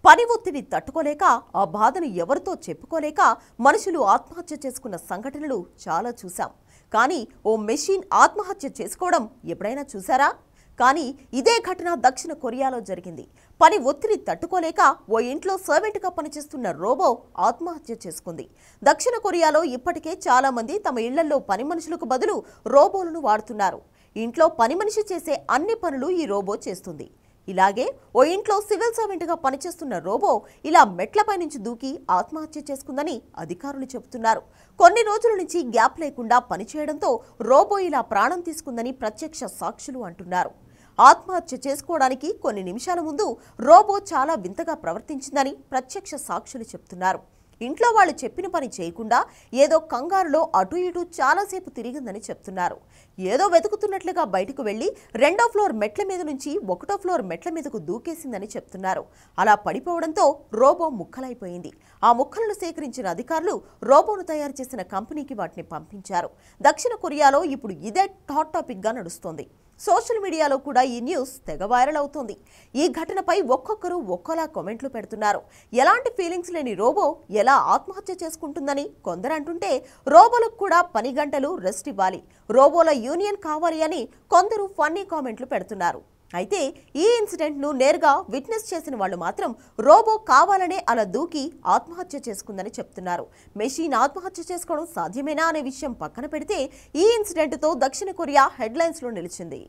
పని ఒత్తిడి తట్టుకోలేక ఆ బాధను ఎవరితో చెప్పుకోలేక మనుషులు ఆత్మహత్య చేసుకున్న సంఘటనలు చాలా చూశాం. కానీ ఓ మెషిన్ ఆత్మహత్య చేసుకోవడం ఎప్పుడైనా చూసారా? కానీ ఇదే ఘటన దక్షిణ కొరియాలో జరిగింది. పని ఒత్తిడి తట్టుకోలేక ఓ ఇంట్లో సర్వెంట్గా పనిచేస్తున్న రోబో ఆత్మహత్య చేసుకుంది. దక్షిణ కొరియాలో ఇప్పటికే చాలా మంది తమ ఇళ్లలో పని మనుషులకు బదులు రోబోలను వాడుతున్నారు. ఇంట్లో పని మనిషి చేసే అన్ని పనులు ఈ రోబో చేస్తుంది. ఇలాగే ఓ ఇంట్లో సివిల్ సర్వెంట్గా పనిచేస్తున్న రోబో ఇలా మెట్లపై నుంచి దూకి ఆత్మహత్య చేసుకుందని అధికారులు చెబుతున్నారు. కొన్ని రోజుల నుంచి గ్యాప్ లేకుండా పనిచేయడంతో రోబో ఇలా ప్రాణం తీసుకుందని ప్రత్యక్ష సాక్షులు అంటున్నారు. ఆత్మహత్య చేసుకోవడానికి కొన్ని నిమిషాల ముందు రోబో చాలా వింతగా ప్రవర్తించిందని ప్రత్యక్ష సాక్షులు చెబుతున్నారు. ఇంట్లో వాళ్ళు చెప్పిన పని చేయకుండా ఏదో కంగారులో అటు ఇటు చాలాసేపు తిరిగిందని చెప్తున్నారు. ఏదో వెతుకుతున్నట్లుగా బయటకు వెళ్లి 2వ ఫ్లోర్ మెట్ల మీద నుంచి 1వ ఫ్లోర్ మెట్ల మీదకు దూకేసిందని చెప్తున్నారు. అలా పడిపోవడంతో రోబో ముక్కలైపోయింది. ఆ ముక్కలను సేకరించిన అధికారులు రోబోను తయారు చేసిన కంపెనీకి వాటిని పంపించారు. దక్షిణ కొరియాలో ఇప్పుడు ఇదే హాట్ టాపిక్ గా నడుస్తోంది. సోషల్ మీడియాలో కూడా ఈ న్యూస్ తెగ వైరల్ అవుతోంది. ఈ ఘటనపై ఒక్కొక్కరు ఒక్కోలా కామెంట్లు పెడుతున్నారు. ఎలాంటి ఫీలింగ్స్ లేని రోబో ఎలా ఆత్మహత్య చేసుకుంటుందని కొందరు అంటుంటే, రోబోలకు కూడా పని గంటలు రెస్ట్ ఇవ్వాలి, రోబోల యూనియన్ కావాలి అని కొందరు ఫన్నీ కామెంట్లు పెడుతున్నారు. అయితే ఈ ఇన్సిడెంట్ను నేరుగా విట్నెస్ చేసిన వాళ్ళు మాత్రం రోబో కావాలనే అలా దూకి ఆత్మహత్య చేసుకుందని చెప్తున్నారు. మెషిన్ ఆత్మహత్య చేసుకోవడం సాధ్యమేనా అనే విషయం పక్కన పెడితే ఈ ఇన్సిడెంట్తో దక్షిణ కొరియా హెడ్లైన్స్లో నిలిచింది.